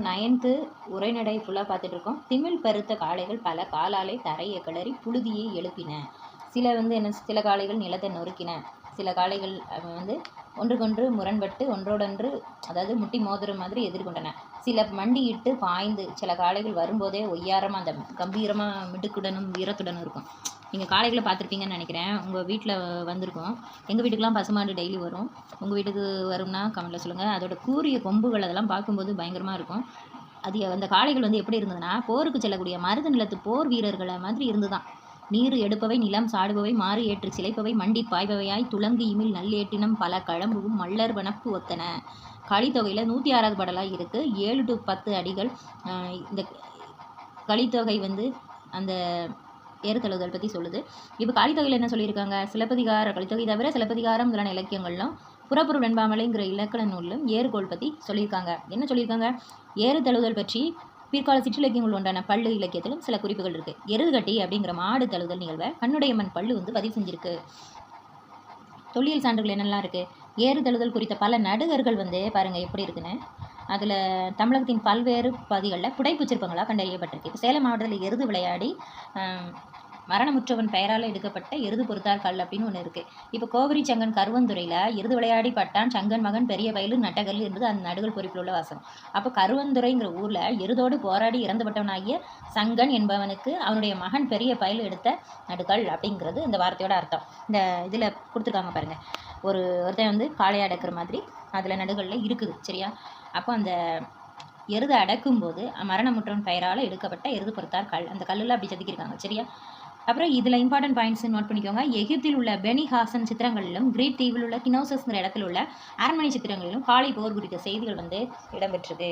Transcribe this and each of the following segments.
9th உரைநடை ஃபுல்லாக பார்த்துட்ருக்கோம். திமில் பருத்த காளைகள் பல காலாலை தரையை கிளறி புழுதியை எழுப்பின. சில காளைகள் நிலத்தை நொறுக்கின. சில காளைகள் ஒன்றுக்கொன்று முரண்பட்டு ஒன்றோடொன்று அதாவது முட்டி மோதுற மாதிரி எதிர்கொண்டன. சில மண்டியிட்டு பாய்ந்து. சில காளைகள் வரும்போதே ஒய்யாரமாக அந்த கம்பீரமாக மிடுக்குடனும் வீரத்துடனும் இருக்கும். நீங்கள் காளைகளை பார்த்துருப்பீங்கன்னு நினைக்கிறேன். உங்கள் வீட்டில் வந்திருக்கோம். எங்கள் வீட்டுக்கெலாம் பசுமாடு டெய்லி வரும். உங்கள் வீட்டுக்கு வரும்னா கமெண்ட்டில் சொல்லுங்கள். அதோட கூரிய கொம்புகள் அதெல்லாம் பார்க்கும்போது பயங்கரமாக இருக்கும். அந்த காளைகள் எப்படி இருந்ததுன்னா, போருக்கு செல்லக்கூடிய மருத நிலத்து போர் வீரர்களை மாதிரி இருந்துதான். நீர் எடுப்பவை நிலம் சாடுபவை மாறு ஏற்று சிலைப்பவை மண்டி பாய்பவையாய் துளங்கு இமில் நல்லேட்டினம் பல கழம்பும் மல்லர் வனப்பு ஒத்தன. கலித்தொகையில் 106வது பாடலாக இருக்குது. 7 to 10 அடிகள். இந்த கலித்தொகை அந்த ஏறுதழுவுதல் பற்றி சொல்லுது. இப்போ கலித்தொகையில் என்ன சொல்லியிருக்காங்க? கலித்தொகை தவிர சிலப்பதிகாரம் முதலான இலக்கியங்கள்லாம் புறப்பொருள் வெண்பாமலைங்கிற இலக்கண நூலும் ஏறுகோள் பற்றி சொல்லியிருக்காங்க. என்ன சொல்லியிருக்காங்க? ஏறுதழுவுதல் பற்றி பிற்கால சிற்றிலக்கியங்கள் ஒன்றான பள்ளு இலக்கியத்திலும் சில குறிப்புகள் இருக்குது. எருதுகட்டி அப்படிங்கிற மாடு தழுவுதல் நிகழ்வை கண்ணுடையம்மன் பள்ளு பதிவு செஞ்சிருக்கு. தொல்லியல் சான்றுகள் என்னெல்லாம் இருக்குது? ஏறுதழுவுதல் குறித்த பல நடுகர்கள் பாருங்கள் எப்படி இருக்குன்னு. அதில் தமிழகத்தின் பல்வேறு பகுதிகளில் புடைப்பு சிற்பங்களாக கண்டறியப்பட்டிருக்கு. இப்போ சேலம் மாவட்டத்தில் எருது விளையாடி மரணமுற்றவன் பெயரால் எடுக்கப்பட்ட எருது பொறுத்தார் கல் அப்படின்னு ஒன்று இருக்குது. இப்போ கோவரி சங்கன் கருவந்துறையில் எருது விளையாடி பட்டான் சங்கன் மகன் பெரிய வயலு நட்டகல் என்பது அந்த நடுகள் பொறிப்பில் உள்ள வாசகம். அப்போ கருவந்துறைங்கிற ஊரில் எருதோடு போராடி இறந்துபட்டவனாகிய சங்கன் என்பவனுக்கு அவனுடைய மகன் பெரிய பயல் எடுத்த நடுகள் அப்படிங்கிறது இந்த வார்த்தையோட அர்த்தம். இந்த இதில் கொடுத்துருக்காங்க பாருங்கள். ஒருத்தன் காளையை அடக்கிற மாதிரி அதில் நடுகளில் இருக்குது. சரியா? அப்போ அந்த எருதை அடக்கும்போது மரணமுற்றவன் பெயரால் எடுக்கப்பட்ட எருது பொறுத்தார் கல், அந்த கல்லில் அப்படி செதுக்கியிருக்காங்க. சரியா? அப்புறம் இதில் இம்பார்ட்டன்ட் பாயிண்ட்ஸ் நோட் பண்ணிக்கோங்க. எகிப்தில் உள்ள பெனிஹாசன் சித்திரங்களிலும் கிரீட் தீவில் உள்ள கினோசஸ்ங்கிற இடத்துல உள்ள அரண்மனை சித்திரங்களிலும் காளை போர் குறித்த செய்திகள் இடம்பெற்றது.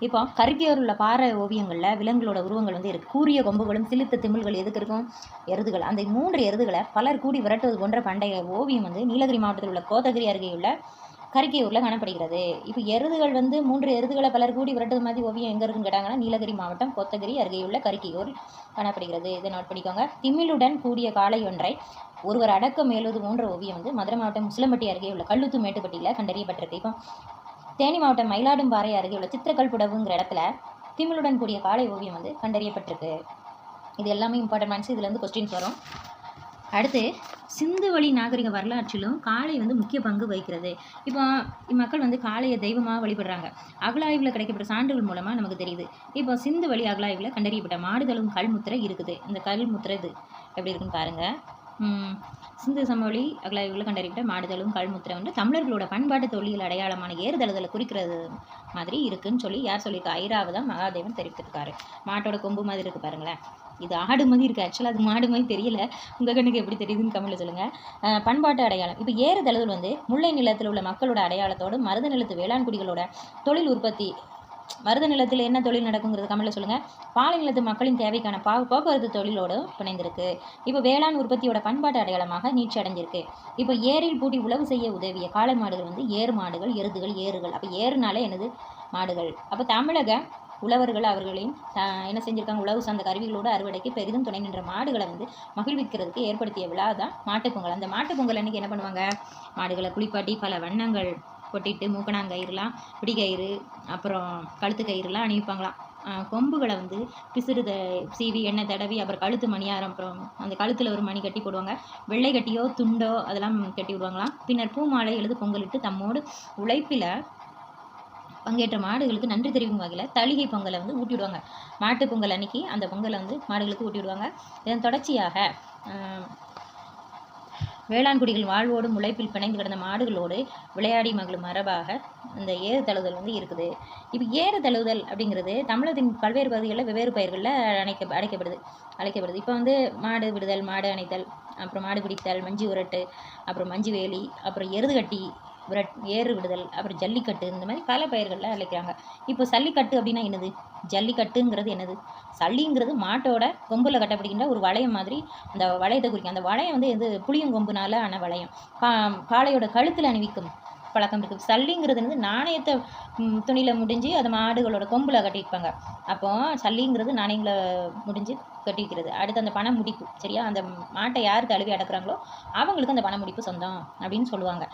இப்போ கருக்கியோர் உள்ள பாறை ஓவியங்களில் விலங்குகளோட உருவங்கள் இருக்குது. கூரிய கொம்புகளும் சிலித்த திமிழ்கள் எதுக்கு இருக்கும்? எருதுகள். அந்த 3 எருதுகளை பலர் கூடி விரட்டுவது போன்ற பண்டைய ஓவியம் நீலகிரி மாவட்டத்தில் உள்ள கோத்தகிரி அருகே உள்ள கரிக்கையூரில் காணப்படுகிறது. இப்போ எருதுகள் 3 எருதுகளை பலர் கூடி விரட்டுவது மாதிரி ஓவியம் எங்கே இருக்குன்னு கேட்டாங்கன்னா நீலகிரி மாவட்டம் கோத்தகிரி அருகேயுள்ள கரிக்கையூர் காணப்படுகிறது. இதை நோட் பண்ணிக்கோங்க. திமிழுடன் கூடிய காளை ஒன்றை ஒருவர் அடக்க மேலுவது போன்ற ஓவியம் மதுரை மாவட்டம் முஸ்லம்பட்டி அருகே உள்ள கல்லுத்து மேட்டுப்பட்டியில் கண்டறியப்பட்டிருக்கு. இப்போ தேனி மாவட்டம் மயிலாடும்பாறை அருகே உள்ள சித்திரக்கல் புடவுங்கிற இடத்துல திமிழுடன் கூடிய காளை ஓவியம் கண்டறியப்பட்டிருக்கு. இது எல்லாமே இம்பார்ட்டன்ட் பாயிண்ட்ஸ். இதுலேருந்து கொஸ்டின்ஸ் வரும். அடுத்து சிந்துவெளி நாகரிக வரலாற்றிலும் காளை முக்கிய பங்கு வகிக்கிறது. இப்போ மக்கள் காளையை தெய்வமாக வழிபடுறாங்க. அகழாய்வில் கிடைக்கப்பட்ட சான்றுகள் மூலமாக நமக்கு தெரியுது. இப்போ சிந்துவெளி அகழாய்வில் கண்டறியப்பட்ட மாடுதலும் கல்முத்திரை இருக்குது. இந்த கல்முத்திரை இது எப்படி இருக்குன்னு பாருங்கள். சிந்து சமவெளி அகழாய்வில் கண்டறியப்பட்ட மாடுதலும் கல்முத்திரை தமிழர்களோட பண்பாட்டு தொழில் அடையாளமான ஏறுதழுதலை குறிக்கிறது மாதிரி இருக்குன்னு சொல்லி யார் சொல்லியிருக்கா? ஐராவதம் மகாதேவன் தெரிவித்திருக்காரு. மாட்டோட கொம்பு மாதிரி இருக்குது பாருங்களேன். இது ஆடு மாதிரி இருக்குது. ஆக்சுவலாக அது மாடு மாதிரி தெரியல. உங்கள் கண்ணுக்கு எப்படி தெரியுதுன்னு கமெண்ட்டில் சொல்லுங்கள். பண்பாட்டு அடையாளம். இப்போ ஏறுதழுதல் முல்லை நிலத்தில் உள்ள மக்களோட அடையாளத்தோடு மருத நிலத்து வேளாண் குடிகளோட தொழில் உற்பத்தி. மருத நிலத்தில் என்ன தொழில் நடக்குங்கிறது கமெண்ட்டில் சொல்லுங்கள். பாலை நிலத்து மக்களின் தேவைக்கான போக்குவரத்து தொழிலோடு பிணைந்திருக்கு. இப்போ வேளாண் உற்பத்தியோட பண்பாட்டு அடையாளமாக நீட்சி அடைஞ்சிருக்கு. இப்போ ஏரில் பூட்டி உழவு செய்ய உதவிய காளை மாடுகள் ஏறு மாடுகள், எருதுகள், ஏறுகள். அப்போ ஏறுனாலே என்னது? மாடுகள். அப்போ தமிழக உழவர்கள் அவர்களையும் என்ன செஞ்சுருக்காங்க? உழவு சார்ந்த கருவிகளோடு அறுவடைக்கு பெரிதும் துணை நின்ற மாடுகளை மகிழ்விக்கிறதுக்கு ஏற்படுத்திய விழா தான் மாட்டுப்பொங்கல். அந்த மாட்டுப்பொங்கல் அன்றைக்கி என்ன பண்ணுவாங்க? மாடுகளை குளிப்பாட்டி பல வண்ணங்கள் கொட்டிட்டு மூக்கணாங்கயிறுலாம், பிடிக்கயிறு, அப்புறம் கழுத்து கயிறுலாம் அணிவிப்பாங்களாம். கொம்புகளை பிசிறு சீவி எண்ணெய் தடவி அப்புறம் கழுத்து மணியாரம், அப்புறம் அந்த கழுத்தில் ஒரு மணி கட்டி போடுவாங்க. வெள்ளை கட்டியோ துண்டோ அதெல்லாம் கட்டி விடுவாங்களாம். பின்னர் பூ மாலை எழுது பொங்கலிட்டு தம்மோடு உழைப்பில் பங்கேற்ற மாடுகளுக்கு நன்றி தெரிவிக்கும் வகையில் தளிகை பொங்கலை ஊட்டி விடுவாங்க. மாட்டு பொங்கல் அன்னைக்கு அந்த பொங்கலை மாடுகளுக்கு ஊட்டி விடுவாங்க. இதன் தொடர்ச்சியாக வேளாண் குடிகள் வாழ்வோடும் உழைப்பில் பிணைந்து கிடந்த மாடுகளோடு விளையாடி மகளும் மரபாக இந்த ஏறு தழுவுதல் இருக்குது. இப்போ ஏறு தழுவுதல் அப்படிங்கிறது தமிழகத்தின் பல்வேறு பகுதிகளில் வெவ்வேறு பெயர்களில் அழைக்கப்படுது. இப்போ மாடு விடுதல், மாடு அணைத்தல், அப்புறம் மாடு பிடித்தல், மஞ்சி உரட்டு, அப்புறம் மஞ்சி வேலி, அப்புறம் எருது கட்டி ஏறு விடுதல், அப்புறம் ஜல்லிக்கட்டு, இந்த மாதிரி பல பெயர்களில் அழைக்கிறாங்க. இப்போ சல்லிக்கட்டு அப்படின்னா என்னது? ஜல்லிக்கட்டுங்கிறது என்னது? சல்லிங்கிறது மாட்டோட கொம்பில் கட்டப்படுகின்ற ஒரு வளையம் மாதிரி அந்த வளையத்தை குறிக்கும். அந்த வளையம் புளியங்கொம்புனால ஆன வளையம். காளையோட கழுத்தில் அணிவிக்கும் பழக்கம் இருக்குது. சல்லிங்கிறது வந்து நாணயத்தை துணியில் முடிஞ்சு அதை மாடுகளோட கொம்பில் கட்டியிருப்பாங்க. அப்போது சல்லிங்கிறது நாணயங்களை முடிஞ்சு கட்டிக்கிறது. அடுத்து அந்த பண முடிப்பு, சரியா, அந்த மாட்டை யார் தழுவி அடக்குறாங்களோ அவங்களுக்கு அந்த பண முடிப்பு சொந்தம் அப்படின்னு சொல்லுவாங்க.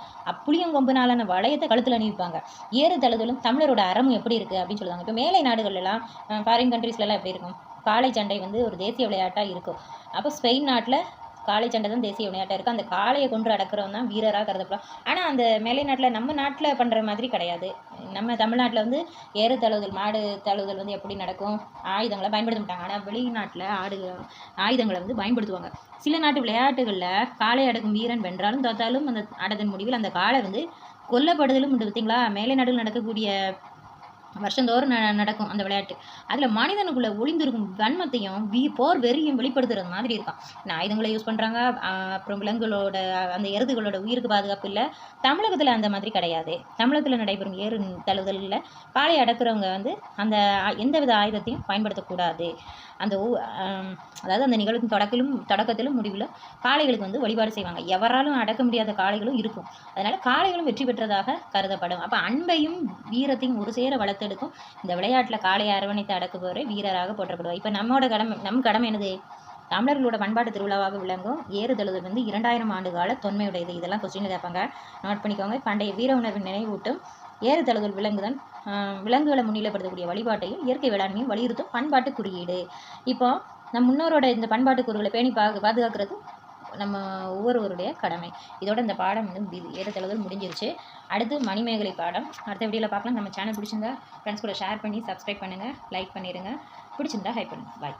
புளியங்கொம்புனாலான வளையத்தை கழுத்தில் அணிவிப்பாங்க. ஏறு தழுதலும் தமிழரோட அறமும் எப்படி இருக்குது அப்படின்னு சொல்லுவாங்க. இப்போ மேலை நாடுகள்லாம் ஃபாரின் கண்ட்ரீஸ்லாம் எப்படி இருக்கும், காளை சண்டை வந்து ஒரு தேசிய விளையாட்டாக இருக்கும். அப்போ ஸ்பெயின் நாட்டில் காளை சண்டை தான் தேசிய விளையாட்டாக இருக்குது. அந்த காளையை கொன்று அடக்கிறவன் தான் வீரராக கருதப்படும். ஆனால் அந்த மேலை நாட்டில் நம்ம நாட்டில் பண்ணுற மாதிரி கிடையாது. நம்ம தமிழ்நாட்டில் வந்து ஏறு தழுவுதல், மாடு தழுவுதல் வந்து எப்படி நடக்கும், ஆயுதங்களை பயன்படுத்த மாட்டாங்க. ஆனால் வெளிநாட்டில் ஆயுதங்களை வந்து பயன்படுத்துவாங்க. சில நாட்டு விளையாட்டுகளில் காளை அடக்கும் வீரன் வென்றாலும் தோத்தாலும் அந்த ஆட்டத்தின் முடிவில் அந்த காளை வந்து கொல்லப்படுதலும் உண்டு. பார்த்தீங்களா, மேலை நாடுகள் நடக்கக்கூடிய வருஷந்தோறும் நடக்கும் அந்த விளையாட்டு. அதில் மனிதனுக்குள்ளே ஒளிந்திருக்கும் வன்மத்தையும் போர் வெறியும் வெளிப்படுத்துறது மாதிரி இருக்கும். ஆயுதங்களை யூஸ் பண்ணுறாங்க. அப்புறம் விலங்குகளோட அந்த எருதுகளோட உயிருக்கு பாதுகாப்பு இல்லை. தமிழகத்தில் அந்த மாதிரி கிடையாது. தமிழகத்தில் நடைபெறும் ஏறு தழுவுதலில் காளை அடக்குறவங்க வந்து அந்த எந்தவித ஆயுதத்தையும் பயன்படுத்தக்கூடாது. அந்த அதாவது அந்த நிகழ்வின் தொடக்கத்திலும் முடிவில் காளைகளுக்கு வந்து வழிபாடு செய்வாங்க. எவராலும் அடக்க முடியாத காளைகளும் இருக்கும். அதனால் காளைகளும் வெற்றி பெற்றதாக கருதப்படும். அப்போ அன்பையும் வீரத்தையும் ஒரு சேர வளர்த்தெடுக்கும் இந்த விளையாட்டில் காளையை அரவணைத்து அடக்குபவரை வீரராக போற்றப்படுவார். இப்போ நம் கடமை என்னது, தமிழர்களோட பண்பாட்டு திருவிழாவாக விளங்கும் ஏறு தழுவுதல் வந்து 2000 ஆண்டு கால தொன்மையுடையது. இதெல்லாம் கொஸ்டின் கேட்பாங்க, நோட் பண்ணிக்கோங்க. பண்டைய வீர உணர்வின் நினைவூட்டும் ஏறு தழுவுதல் விலங்குகளை முன்னிலைப்படுத்தக்கூடிய வழிபாட்டையும் இயற்கை வேளாண்மையும் வலியுறுத்தும் பண்பாட்டு குறியீடு. இப்போ நம் முன்னோரோட இந்த பண்பாட்டு கூறுகளை பேணி பாதுகாக்கிறது நம்ம ஒவ்வொருவருடைய கடமை. இதோட இந்த பாடம் வந்து ஏறு தழுவுதல் முடிஞ்சிருச்சு. அடுத்து மணிமேகலை பாடம் அடுத்த வீடியோவில் பார்க்கலாம். நம்ம சேனல் பிடிச்சிருந்தா ஃப்ரெண்ட்ஸ் கூட ஷேர் பண்ணி சப்ஸ்கிரைப் பண்ணுங்கள், லைக் பண்ணிடுங்க. பிடிச்சிருந்தா ஹைப் பண்ணுங்கள். பாய்.